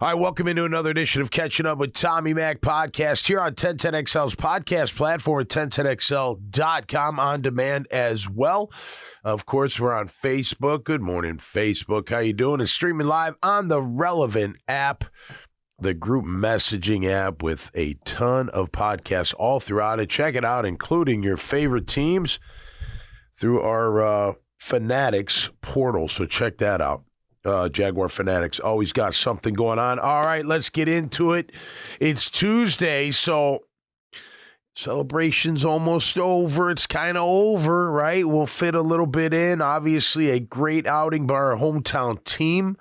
All right, welcome into another edition of Catching Up with Tommy Mac podcast here on 1010XL's podcast platform at 1010XL.com on demand as well. Of course, we're on Facebook. Good morning, Facebook. How you doing? And streaming live on the Relevant app, the group messaging app with a ton of podcasts all throughout it. Check it out, including your favorite teams through our Fanatics portal. So check that out. Jaguar Fanatics always got something going on. All right, let's get into it. It's Tuesday, so celebration's almost over. It's kind of over, right? We'll fit a little bit in. Obviously, a great outing by our hometown team.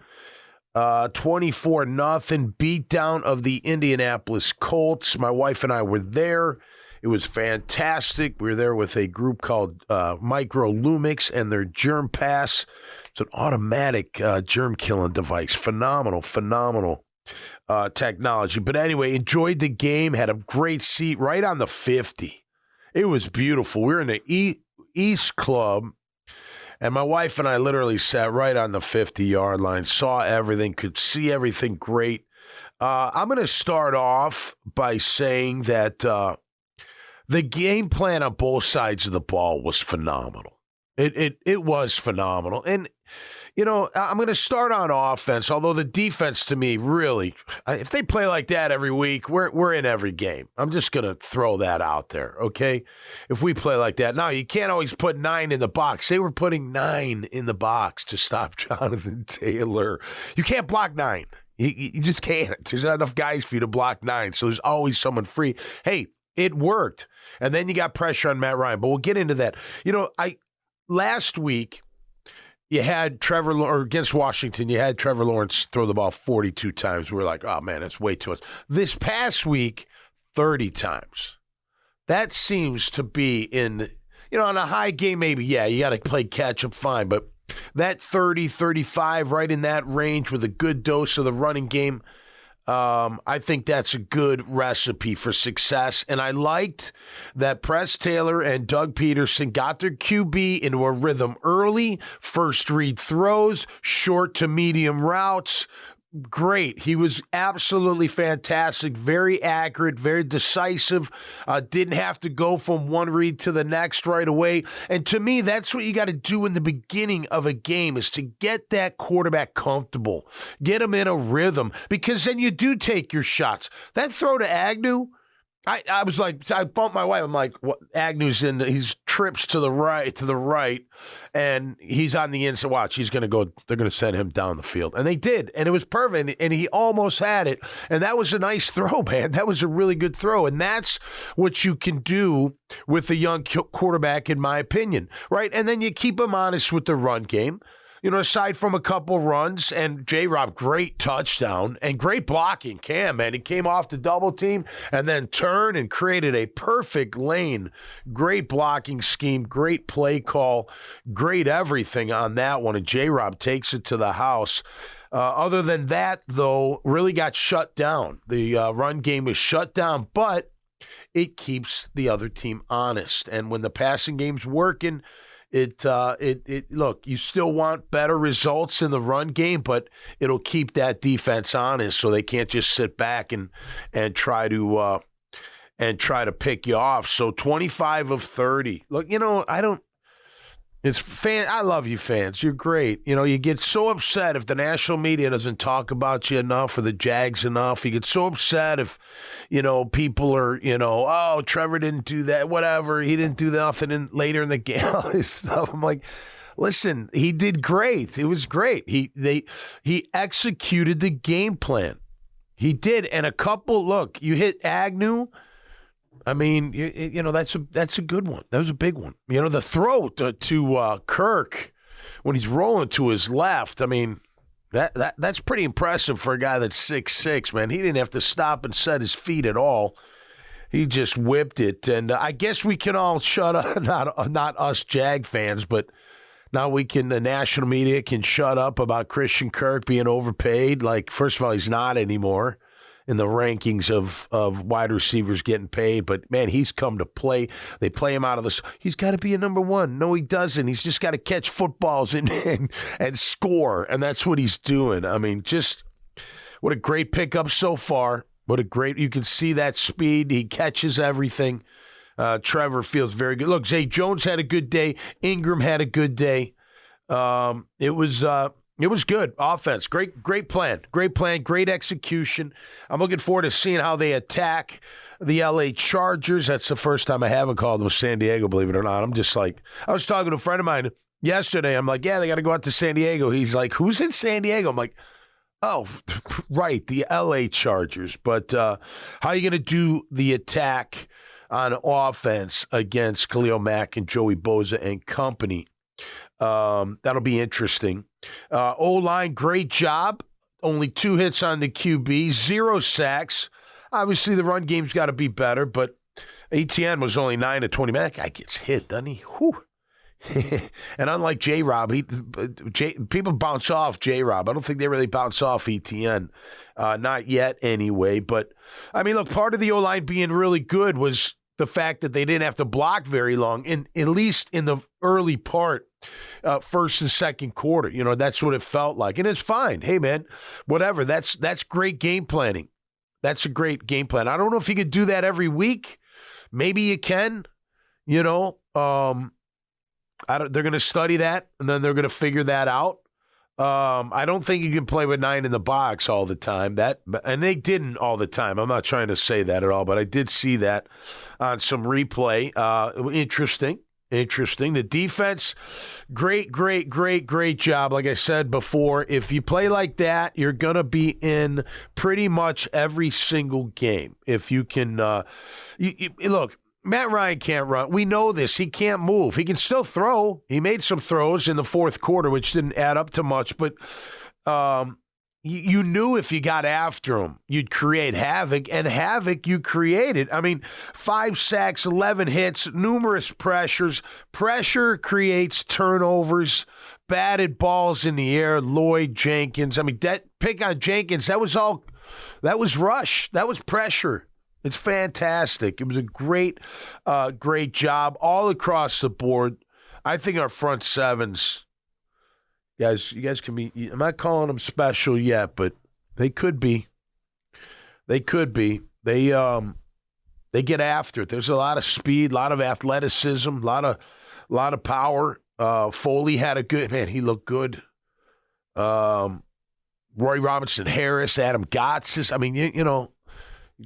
24-0 beatdown of the Indianapolis Colts. My wife and I were there. It was fantastic. We were there with a group called Micro Lumix and their Germ Pass. It's an automatic germ-killing device. Phenomenal technology. But anyway, enjoyed the game. Had a great seat right on the 50. It was beautiful. We were in the East Club, and my wife and I literally sat right on the 50-yard line, saw everything, could see everything great. I'm going to start off by saying that the game plan on both sides of the ball was phenomenal. It was phenomenal. And, you know, I'm going to start on offense, although the defense to me really, if they play like that every week, we're in every game. I'm just going to throw that out there, okay? If we play like that. Now, you can't always put 9 in the box. They were putting 9 in the box to stop Jonathan Taylor. You can't block 9. You just can't. There's not enough guys for you to block 9, so there's always someone free. Hey, it worked. And then you got pressure on Matt Ryan, but we'll get into that. You know, last week, you had against Washington, you had Trevor Lawrence throw the ball 42 times. We were like, oh, man, that's way too much. This past week, 30 times. That seems to be on a high game, maybe, yeah, you got to play catch-up, fine. But that 30, 35, right in that range with a good dose of the running game, I think that's a good recipe for success. And I liked that Press Taylor and Doug Peterson got their QB into a rhythm early, first read throws, short to medium routes. Great. He was absolutely fantastic, very accurate, very decisive, didn't have to go from one read to the next right away. And to me, that's what you got to do in the beginning of a game is to get that quarterback comfortable, get him in a rhythm, because then you do take your shots. That throw to Agnew, I was like, I bumped my wife. I'm like, what? Agnew's he's trips to the right, and he's on the inside. Watch, he's going to go, they're going to send him down the field. And they did, and it was perfect, and he almost had it. And that was a nice throw, man. That was a really good throw. And that's what you can do with a young quarterback, in my opinion, right? And then you keep him honest with the run game. You know, aside from a couple runs, and J-Rob, great touchdown and great blocking. Cam, man, he came off the double team and then turned and created a perfect lane. Great blocking scheme, great play call, great everything on that one. And J-Rob takes it to the house. Other than that, though, really got shut down. The run game was shut down, but it keeps the other team honest. And when the passing game's working, look, you still want better results in the run game, but it'll keep that defense honest so they can't just sit back and try to pick you off. So 25 of 30. Look, you know, I love you fans. You're great. You know, you get so upset if the national media doesn't talk about you enough or the Jags enough. You get so upset if, you know, people are, you know, oh, Trevor didn't do that, whatever. He didn't do nothing later in the game, all this stuff. I'm like, listen, he did great. It was great. He executed the game plan. He did. And look, you hit Agnew. I mean, you know, that's a good one. That was a big one. You know, the throw to Kirk when he's rolling to his left. I mean, that's pretty impressive for a guy that's 6'6", man. He didn't have to stop and set his feet at all. He just whipped it. And I guess we can all shut up, not us Jag fans, but now the national media can shut up about Christian Kirk being overpaid. Like, first of all, he's not anymore in the rankings of wide receivers getting paid. But, man, he's come to play. They play him out of this. He's got to be a number one. No, he doesn't. He's just got to catch footballs and score, and that's what he's doing. I mean, just What a great pickup so far. You can see that speed. He catches everything. Trevor feels very good. Look, Zay Jones had a good day. Ingram had a good day. It was good. Offense. Great plan. Great execution. I'm looking forward to seeing how they attack the LA Chargers. That's the first time I haven't called them San Diego, believe it or not. I'm just like, I was talking to a friend of mine yesterday. I'm like, yeah, they got to go out to San Diego. He's like, who's in San Diego? I'm like, oh, right, the LA Chargers. But how are you going to do the attack on offense against Khalil Mack and Joey Bosa and company? That'll be interesting. O-line, great job. Only 2 hits on the QB, 0 sacks. Obviously, the run game's got to be better, but ATN was only 9 to 20. Man, that guy gets hit, doesn't he? Whew. And unlike J-Rob, people bounce off J-Rob. I don't think they really bounce off ETN. Not yet, anyway. But, I mean, look, part of the O-line being really good was the fact that they didn't have to block very long, at least in the early part, first and second quarter. You know, that's what it felt like. And it's fine. Hey, man, whatever. That's great game planning. That's a great game plan. I don't know if you could do that every week. Maybe you can. You know, they're going to study that, and then they're going to figure that out. I don't think you can play with 9 in the box all the time. And they didn't all the time. I'm not trying to say that at all, but I did see that on some replay. Interesting. The defense, great job. Like I said before, if you play like that, you're going to be in pretty much every single game. If you can, look, Matt Ryan can't run. We know this. He can't move. He can still throw. He made some throws in the fourth quarter, which didn't add up to much, but you knew if you got after him, you'd create havoc, and havoc you created. I mean, 5 sacks, 11 hits, numerous pressures. Pressure creates turnovers, batted balls in the air. Lloyd, Jenkins. I mean, that pick on Jenkins, that was rush. That was pressure. It's fantastic. It was a great job all across the board. I think our front sevens, guys, you guys can be, I'm not calling them special yet, but they could be. They get after it. There's a lot of speed, a lot of athleticism, a lot of power. Foley had a good, man, he looked good. Roy Robinson Harris, Adam Gotsis. I mean, you know,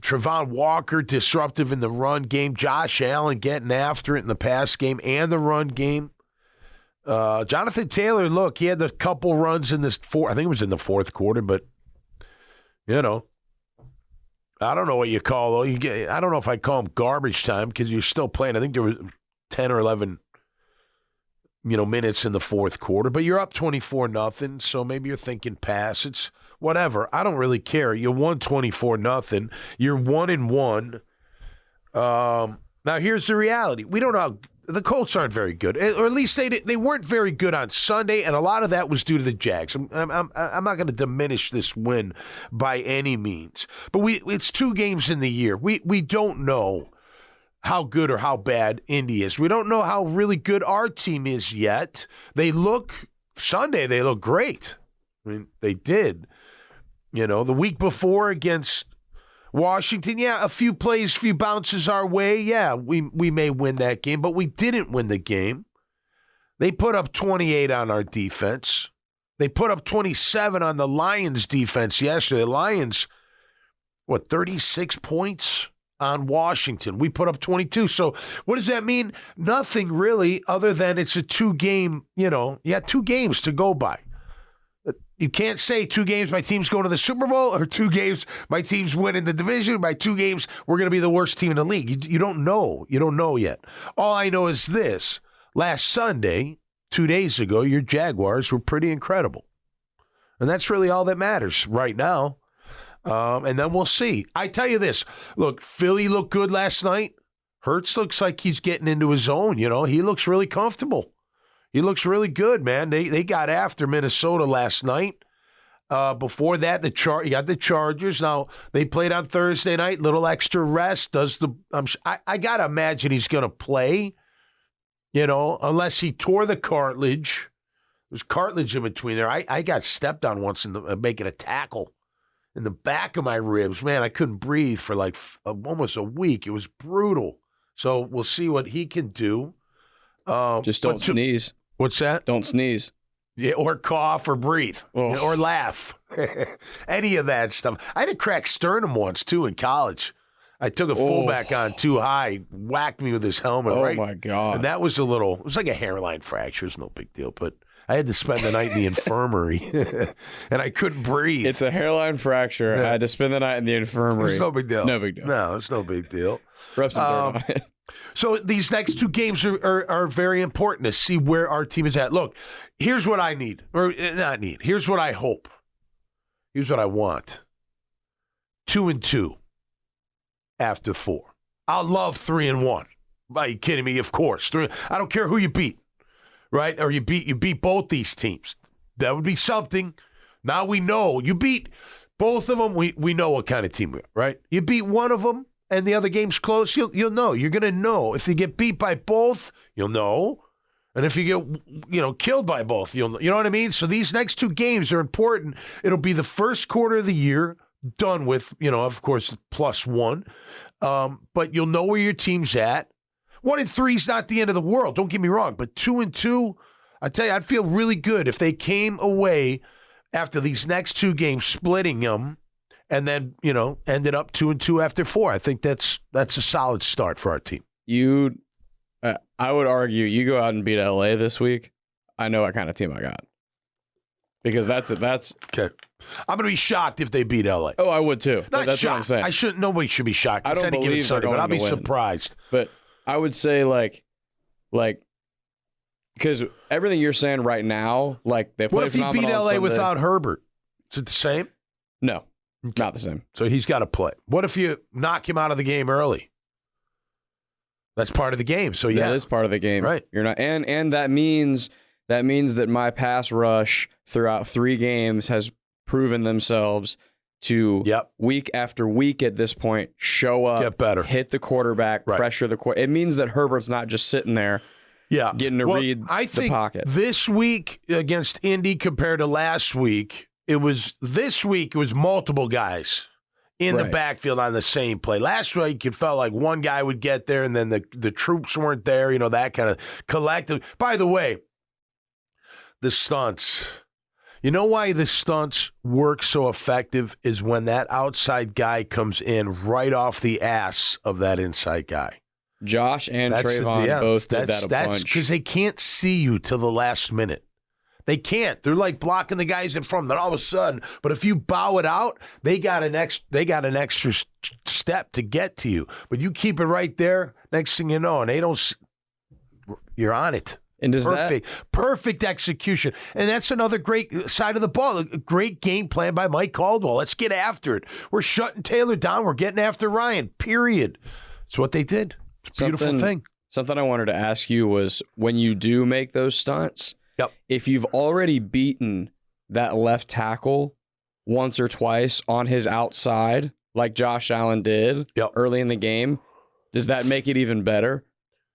Trevon Walker, disruptive in the run game. Josh Allen getting after it in the pass game and the run game. Jonathan Taylor, look, he had a couple runs in this I think it was in the fourth quarter, but, you know, I don't know what you call those. I don't know if I call them garbage time because you're still playing. I think there was 10 or 11, minutes in the fourth quarter, but you're up 24-0, so maybe you're thinking pass. It's whatever. I don't really care. You won 24-0. You're 1-1. Now here's the reality. We don't know. The Colts aren't very good, or at least they weren't very good on Sunday, and a lot of that was due to the Jags. I'm not going to diminish this win by any means, but it's 2 games in the year. We don't know how good or how bad Indy is. We don't know how really good our team is yet. Sunday they look great. I mean, they did. The week before against Washington, yeah, a few plays, few bounces our way. Yeah, we may win that game, but we didn't win the game. They put up 28 on our defense. They put up 27 on the Lions defense yesterday. The Lions, 36 points on Washington. We put up 22. So what does that mean? Nothing really, other than it's a 2-game, you got 2 games to go by. You can't say 2 games my team's going to the Super Bowl, or 2 games my team's winning the division. By 2 games, we're going to be the worst team in the league. You don't know. You don't know yet. All I know is this. Last Sunday, 2 days ago, your Jaguars were pretty incredible. And that's really all that matters right now. And then we'll see. I tell you this. Look, Philly looked good last night. Hurts looks like he's getting into his own. He looks really comfortable. He looks really good, man. They got after Minnesota last night. Before that, you got the Chargers. Now, they played on Thursday night. Little extra rest. I got to imagine he's going to play, unless he tore the cartilage. There's cartilage in between there. I got stepped on once making a tackle in the back of my ribs. Man, I couldn't breathe for like almost a week. It was brutal. So we'll see what he can do. Just don't sneeze. What's that? Don't sneeze. Yeah, or cough or breathe or laugh. Any of that stuff. I had a cracked sternum once, too, in college. I took a fullback on too high, whacked me with his helmet. Oh, right? my God. And that was it was like a hairline fracture. It's no big deal. But I had to spend the night in the infirmary, and I couldn't breathe. It's a hairline fracture. Yeah. I had to spend the night in the infirmary. It's no big deal. No big deal. No, it's no big deal. Rub some dirt on it. So these next two games are very important to see where our team is at. Look, here's what I need, or not need. Here's what I hope. Here's what I want. 2-2 after 4. I'll love 3-1. Are you kidding me? Of course. I don't care who you beat, right? Or you beat both these teams. That would be something. Now we know you beat both of them. We know what kind of team we are, right? You beat one of them, and the other game's close, you'll know. You're going to know. If you get beat by both, you'll know. And if you get, killed by both, you'll know. You know what I mean? So these next two games are important. It'll be the first quarter of the year done with, of course, +1. But you'll know where your team's at. 1-3 is not the end of the world. Don't get me wrong. But 2-2, I tell you, I'd feel really good if they came away after these next two games, splitting them, and then, ended up 2-2 after 4. I think that's a solid start for our team. I would argue you go out and beat LA this week, I know what kind of team I got. Because that's okay. I'm going to be shocked if they beat LA. Oh, I would too. That's shocked. What I'm saying. Nobody should be shocked. I don't believe they're going but I'll be to win. surprised. But I would say like because everything you're saying right now, like they play. What if he beat LA without Herbert? Is it the same? No, not the same. So he's got to play. What if you knock him out of the game early? That's part of the game. So yeah, that is part of the game. Right. You're not, and that means that my pass rush throughout 3 games has proven themselves to week after week at this point show up, get better, hit the quarterback, pressure the quarterback. It means that Herbert's not just sitting there, getting to read the pocket. This week against Indy compared to last week, it was multiple guys in the backfield on the same play. Last week, it felt like one guy would get there, and then the troops weren't there, that kind of collective. By the way, the stunts. You know why the stunts work so effective is when that outside guy comes in right off the ass of that inside guy. Josh and Trayvon both did that a bunch. That's because they can't see you till the last minute. They can't. They're like blocking the guys in front. Then all of a sudden, but if you bow it out, they got an extra step to get to you. But you keep it right there. Next thing you know, and they don't. You're on it. And does perfect execution. And that's another great side of the ball. A great game plan by Mike Caldwell. Let's get after it. We're shutting Taylor down. We're getting after Ryan. Period. It's what they did. It's a beautiful thing. Something I wanted to ask you was when you do make those stunts, if you've already beaten that left tackle once or twice on his outside, like Josh Allen did early in the game, does that make it even better?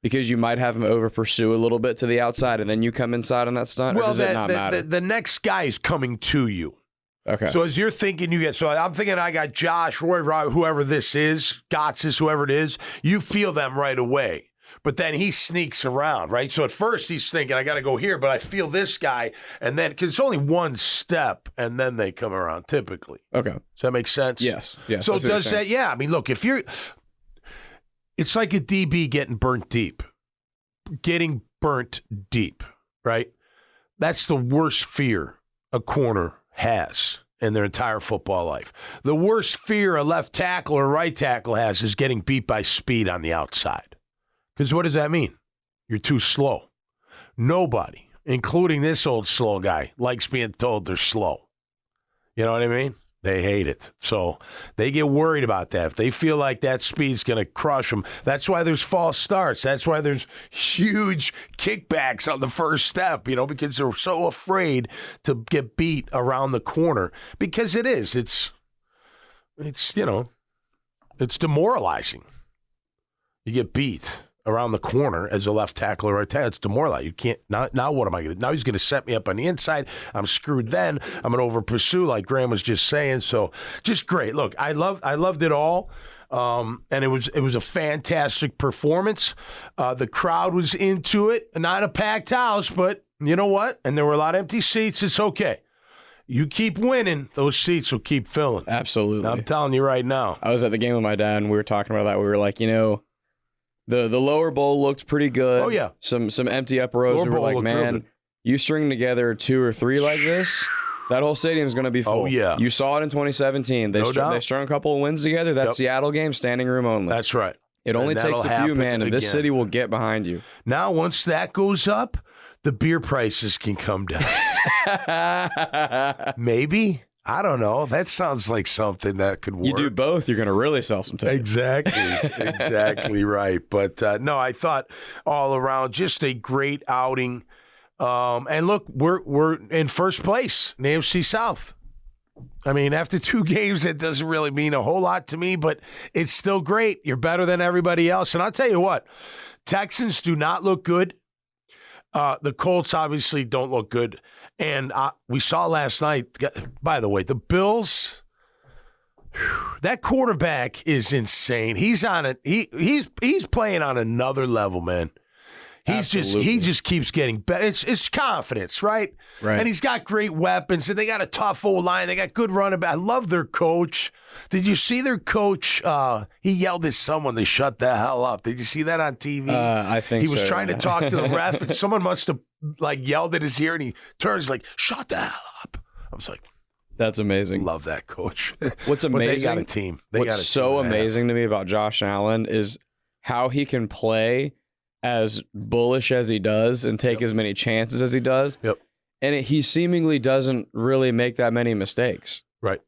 Because you might have him over pursue a little bit to the outside and then you come inside on that stunt, or does it not matter? The next guy is coming to you. Okay. So as you're thinking, I'm thinking I got Josh, whoever this is, Gotsis, whoever it is, you feel them right away. But then he sneaks around, right? So at first he's thinking, I got to go here, but I feel this guy. And then, because it's only one step, and then they come around typically. Okay. Does that make sense? Yes. So does that, I mean, look, it's like a DB getting burnt deep. Right? That's the worst fear a corner has in their entire football life. The worst fear a left tackle or right tackle has is getting beat by speed on the outside. Because what does that mean? You're too slow. Nobody, including this old slow guy, likes being told they're slow. You know what I mean? They hate it. So they get worried about that. If they feel like that speed's going to crush them, that's why there's false starts. That's why there's huge kickbacks on the first step, because they're so afraid to get beat around the corner. Because it is. It's demoralizing. You get beat around the corner as a left tackle or right tackle. It's demoralizing. You can't. Now what am I going to do? Now he's going to set me up on the inside. I'm screwed then. I'm going to over pursue like Graham was just saying. So just great. Look, I loved it all. And it was a fantastic performance. The crowd was into it. Not a packed house, but you know what? And there were a lot of empty seats. It's okay. You keep winning, those seats will keep filling. Absolutely. I'm telling you right now. I was at the game with my dad, and we were talking about that. We were like, the lower bowl looked pretty good. Oh, yeah. Some empty upper rows. Lower we were bowl like, looked man, real good. You string together 2 or 3 like this, that whole stadium's going to be full. Oh, yeah. You saw it in 2017. They strung a couple of wins together. That Seattle game, standing room only. That's right. It only takes a few, man, and this city will get behind you. Now, once that goes up, the beer prices can come down. Maybe. I don't know. That sounds like something that could work. You do both, you're going to really sell some tickets. Exactly right. But no, I thought all around just a great outing. And look, we're in first place in the AFC South. I mean, after 2 games, it doesn't really mean a whole lot to me, but it's still great. You're better than everybody else. And I'll tell you what, Texans do not look good. The Colts obviously don't look good. And we saw last night, by the way, the Bills, that quarterback is insane. He's on it. He's playing on another level, man. He just keeps getting better. It's confidence, right? Right. And he's got great weapons, and they got a tough old line. They got good running back. I love their coach. Did you see their coach? He yelled at someone to shut the hell up. Did you see that on TV? I think he was trying to talk to the ref, and someone must have yelled at his ear, and he turns like, "Shut the hell up!" I was like, "That's amazing." Love that coach. What's amazing? But they got a team. What's so amazing to me about Josh Allen is how he can play as bullish as he does and take as many chances as he does. Yep. And he seemingly doesn't really make that many mistakes. Right.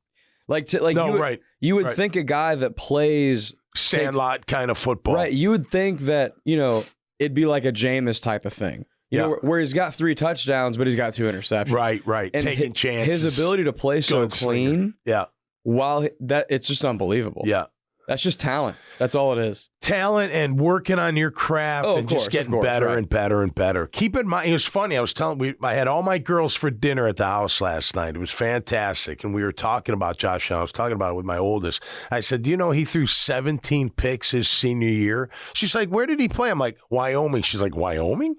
You would think a guy that plays Sandlot kind of football. Right. You would think that, it'd be like a Jameis type of thing. You know, where he's got 3 touchdowns, but he's got 2 interceptions. Right. And taking chances. His ability to play so clean. Yeah. It's just unbelievable. Yeah. That's just talent. That's all it is. Talent and working on your craft just getting better and better and better. Keep in mind, it was funny. I had all my girls for dinner at the house last night. It was fantastic. And we were talking about Josh Allen. I was talking about it with my oldest. I said, do you know he threw 17 picks his senior year? She's like, where did he play? I'm like, Wyoming. She's like, Wyoming?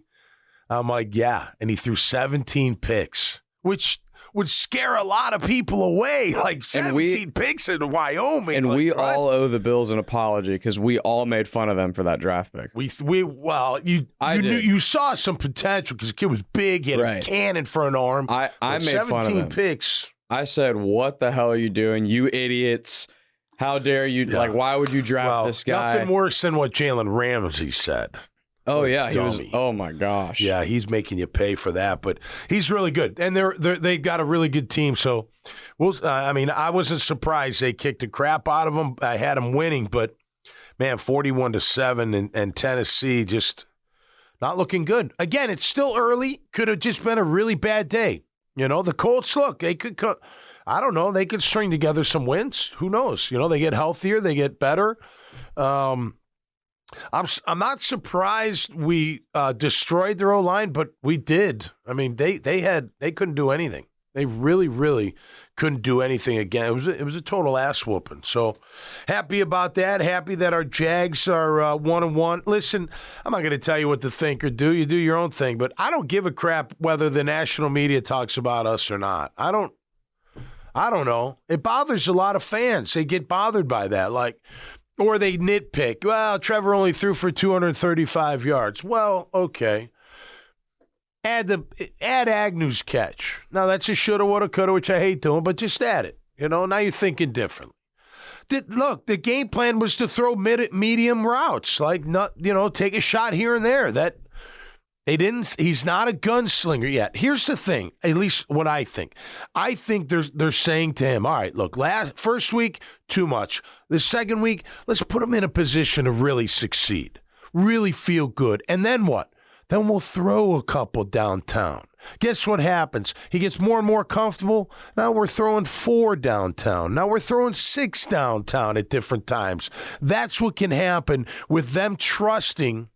I'm like, yeah. And he threw 17 picks, which would scare a lot of people away, like 17 picks in Wyoming. And we all owe the Bills an apology because we all made fun of them for that draft pick. You saw some potential because the kid was big, he had a cannon for an arm. I made fun of them. 17 picks. I said, what the hell are you doing, you idiots? How dare you? Yeah. Why would you draft this guy? Nothing worse than what Jalen Ramsey said. Oh, yeah. He was, oh, my gosh. Yeah, he's making you pay for that, but he's really good. And they've got a really good team. So, I wasn't surprised they kicked the crap out of them. I had them winning, but, man, 41-7 and Tennessee just not looking good. Again, it's still early. Could have just been a really bad day. The Colts, look, they could I don't know. They could string together some wins. Who knows? They get healthier. They get better. I'm not surprised we destroyed their O-line, but we did. I mean, they couldn't do anything. They really, really couldn't do anything again. It was a total ass whooping. So happy about that. Happy that our Jags are 1-1. Listen, I'm not going to tell you what to think or do. You do your own thing, but I don't give a crap whether the national media talks about us or not. I don't know. It bothers a lot of fans. They get bothered by that. Or they nitpick. Well, Trevor only threw for 235 yards. Well, okay. Add Agnew's catch. Now, that's a shoulda, woulda, coulda, which I hate doing, but just add it. Now you're thinking differently. Look, the game plan was to throw medium routes, take a shot here and there. That they didn't. He's not a gunslinger yet. Here's the thing, at least what I think. I think they're saying to him, all right, look, first week, too much. The second week, let's put him in a position to really succeed, really feel good. And then what? Then we'll throw a couple downtown. Guess what happens? He gets more and more comfortable. Now we're throwing 4 downtown. Now we're throwing 6 downtown at different times. That's what can happen with them trusting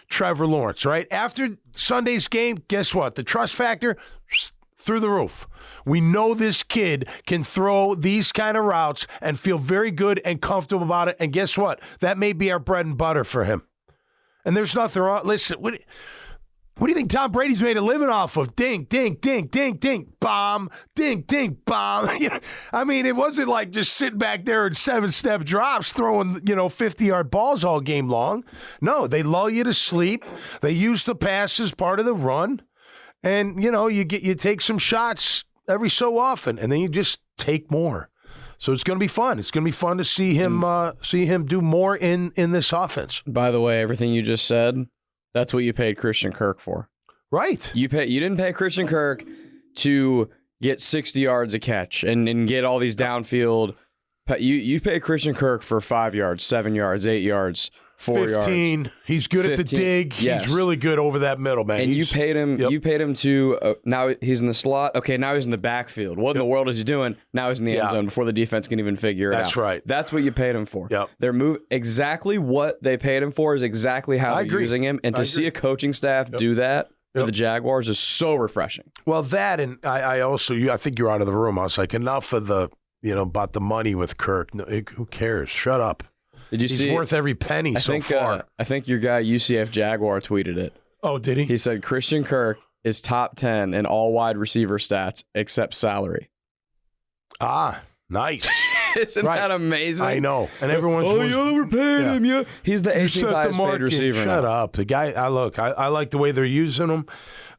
Trevor Lawrence, right? After Sunday's game, guess what? The trust factor, through the roof. We know this kid can throw these kind of routes and feel very good and comfortable about it. And guess what? That may be our bread and butter for him. And there's nothing wrong. Listen, what do you think Tom Brady's made a living off of? Ding, ding, ding, ding, ding, bomb, ding, ding, bomb. I mean, it wasn't like just sitting back there in 7-step drops throwing, 50-yard balls all game long. No, they lull you to sleep. They use the pass as part of the run. And, you take some shots every so often, and then you just take more. So it's going to be fun. It's going to be fun to see him do more in this offense. By the way, everything you just said, that's what you paid Christian Kirk for. Right. You didn't pay Christian Kirk to get 60 yards a catch and get all these downfield. You pay Christian Kirk for 5 yards, 7 yards, 8 yards, 4 15. yards. He's good 15. At the dig. Yes. He's really good over that middle, man. And you paid him. Yep. You paid him to. Now he's in the slot. Okay, now he's in the backfield. What in the world is he doing? Now he's in the end zone before the defense can even figure it out. That's right. That's what you paid him for. Yep. Exactly what they paid him for is exactly how they're using him. And to see a coaching staff do that for the Jaguars is so refreshing. Well, that and I also I think you're out of the room. I was like, enough of the about the money with Kirk. No, who cares? Shut up. Did you see? He's worth every penny so far. I think your guy UCF Jaguar tweeted it. Oh, did he? He said Christian Kirk is top 10 in all wide receiver stats except salary. Ah, nice. Isn't that amazing? I know. And everyone's you overpaid him. Yeah, he's the 18th highest paid receiver. Shut up. The guy. I like the way they're using him.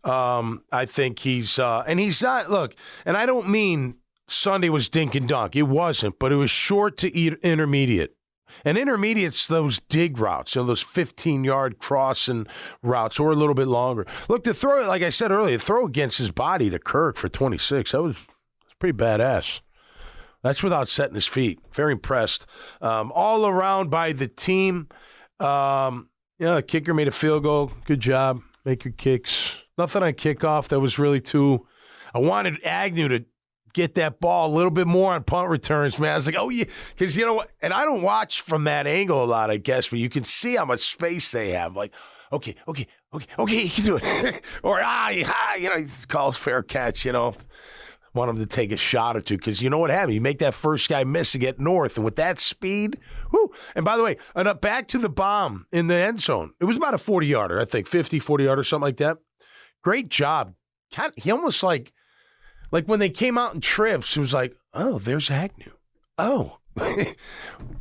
I think he's and he's not. Look, and I don't mean Sunday was dink and dunk. It wasn't, but it was short to intermediate. And intermediate's those dig routes, those 15-yard crossing routes, or a little bit longer. Look, to throw, like I said earlier, throw against his body to Kirk for 26, that was pretty badass. That's without setting his feet. Very impressed. All around by the team. The kicker made a field goal. Good job. Make your kicks. Nothing on kickoff that was really too. I wanted Agnew to get that ball a little bit more on punt returns, man. I was like, oh, yeah. Because you know what? And I don't watch from that angle a lot, I guess, but you can see how much space they have. Like, okay, you can do it. Or, he calls fair catch, Want him to take a shot or two because you know what happened? You make that first guy miss and get north, and with that speed, whoo. And by the way, back to the bomb in the end zone. It was about a 40-yarder, I think, 50, 40-yarder, something like that. Great job. He almost like when they came out in trips, it was like, oh, there's Agnew. Oh,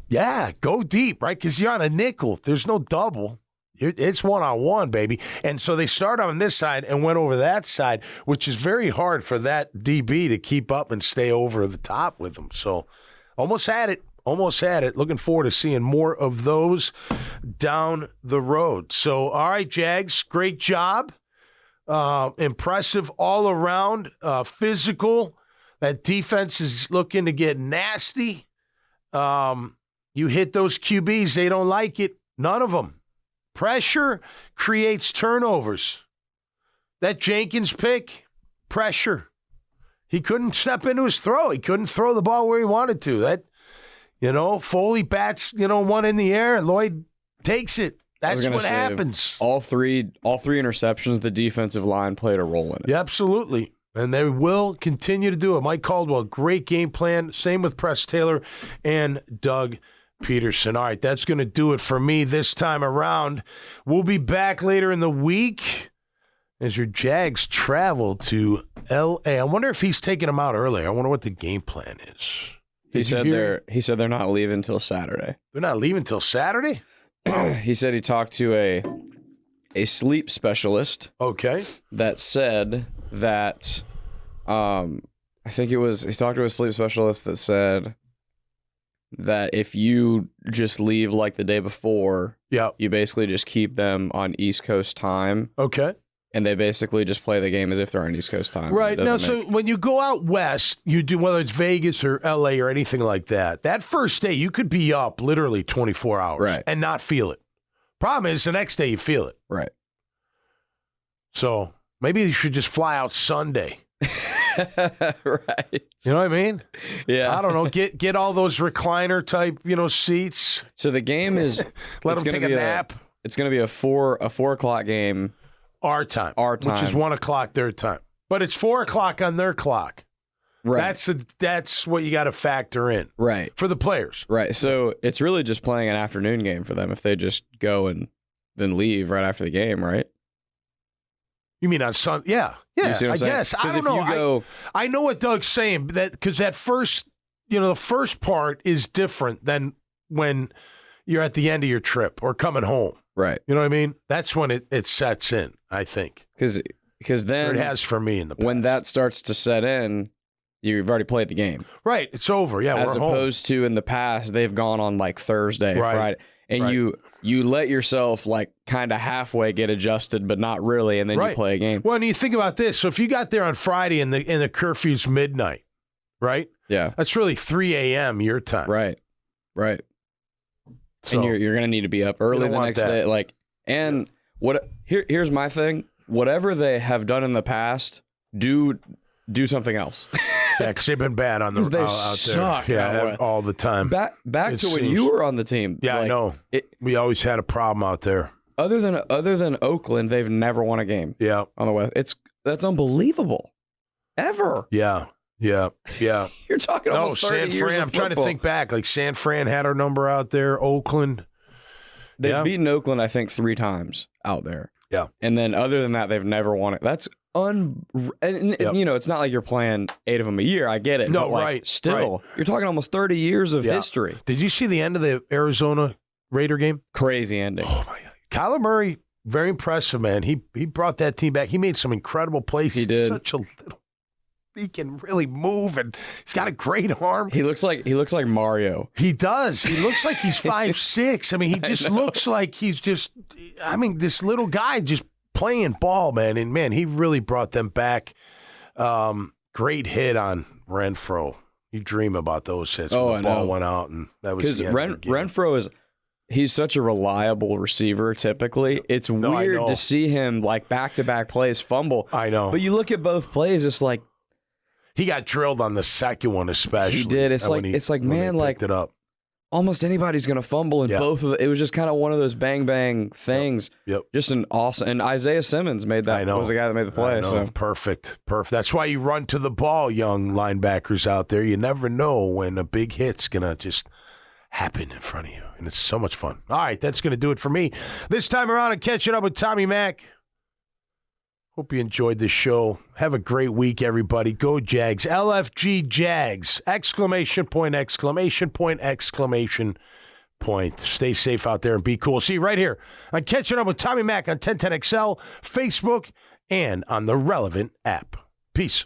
yeah, go deep, right? Because you're on a nickel. There's no double. It's one-on-one, baby. And so they started on this side and went over that side, which is very hard for that DB to keep up and stay over the top with them. So almost had it. Looking forward to seeing more of those down the road. So, all right, Jags, great job. Impressive all around, physical. That defense is looking to get nasty. You hit those QBs, they don't like it. None of them. Pressure creates turnovers. That Jenkins pick, pressure. He couldn't step into his throw. He couldn't throw the ball where he wanted to. That, Foley bats, one in the air, and Lloyd takes it. That's what happens. All three interceptions, the defensive line played a role in it. Yeah, absolutely. And they will continue to do it. Mike Caldwell, great game plan. Same with Press Taylor and Doug Peterson. All right, that's going to do it for me this time around. We'll be back later in the week as your Jags travel to L.A. I wonder if he's taking them out early. I wonder what the game plan is. He said they're not leaving until Saturday. They're not leaving until Saturday? He said he talked to a sleep specialist. Okay. That said that I think he talked to a sleep specialist that said that if you just leave like the day before, you basically just keep them on East Coast time. Okay. And they basically just play the game as if they're on East Coast time. Right. Now, so when you go out west, you do, whether it's Vegas or LA or anything like that, that first day you could be up literally 24 hours and not feel it. Problem is the next day you feel it. Right. So maybe you should just fly out Sunday. Right. You know what I mean? Yeah. I don't know. Get all those recliner type, seats. So the game is let them take a nap. It's going to be a 4 o'clock game. Our time. Which is 1 o'clock their time. But it's 4 o'clock on their clock. Right. That's what you got to factor in. Right. For the players. Right. So it's really just playing an afternoon game for them if they just go and then leave right after the game, right? You mean on Sunday? Yeah. Yeah, I guess. I don't know. I know what Doug's saying, because that first, the first part is different than when you're at the end of your trip or coming home. Right. You know what I mean? That's when it sets in, I think. Because then... Or it has for me in the past. When that starts to set in, you've already played the game. Right. It's over. Yeah, As opposed to in the past, they've gone on like Thursday, Friday. And you let yourself like kind of halfway get adjusted, but not really, and then you play a game. Well, and you think about this. So if you got there on Friday and the curfew's midnight, right? Yeah. That's really 3 a.m. your time. Right. So, and you're going to need to be up early the next day. Like, and here's my thing. Whatever they have done in the past, do something else. Yeah, because they've been bad on the out there. Yeah, all the time. Back to when you were on the team. Yeah, I know. We always had a problem out there. Other than Oakland, they've never won a game. Yeah, on the West. That's unbelievable. Ever. Yeah. You're talking almost 30 years Fran. I'm trying to think back. Like San Fran had our number out there. Oakland. They've beaten Oakland, I think, 3 times out there. Yeah. And then other than that, they've never won it. That's it's not like you're playing 8 of them a year. I get it. No, but still, you're talking almost 30 years of history. Did you see the end of the Arizona Raider game? Crazy ending. Oh my God. Kyler Murray, very impressive, man. He brought that team back. He made some incredible plays. He did. Such a little. He can really move, and he's got a great arm. He looks like Mario. He does. He looks like he's 5'6". I mean, he just looks like he's just. I mean, this little guy just playing ball, man. And man, he really brought them back. Great hit on Renfro. You dream about those hits. When the ball went out, and that was the end of the game. Renfro he's such a reliable receiver. Typically, it's weird to see him like back-to-back plays fumble. I know, but you look at both plays, it's like. He got drilled on the second one, especially. He did. It's like man, like it up. Almost anybody's gonna fumble in both of it. It was just kind of one of those bang bang things. Yep. Just an awesome. And Isaiah Simmons made that. Was the guy that made the play. So perfect. That's why you run to the ball, young linebackers out there. You never know when a big hit's gonna just happen in front of you, and it's so much fun. All right, that's gonna do it for me this time around. And catching up with Tommy Mack. Hope you enjoyed this show. Have a great week, everybody. Go Jags. LFG Jags. Exclamation point, exclamation point, exclamation point. Stay safe out there and be cool. See you right here on Catching Up with Tommy Mack on 1010XL, Facebook, and on the relevant app. Peace.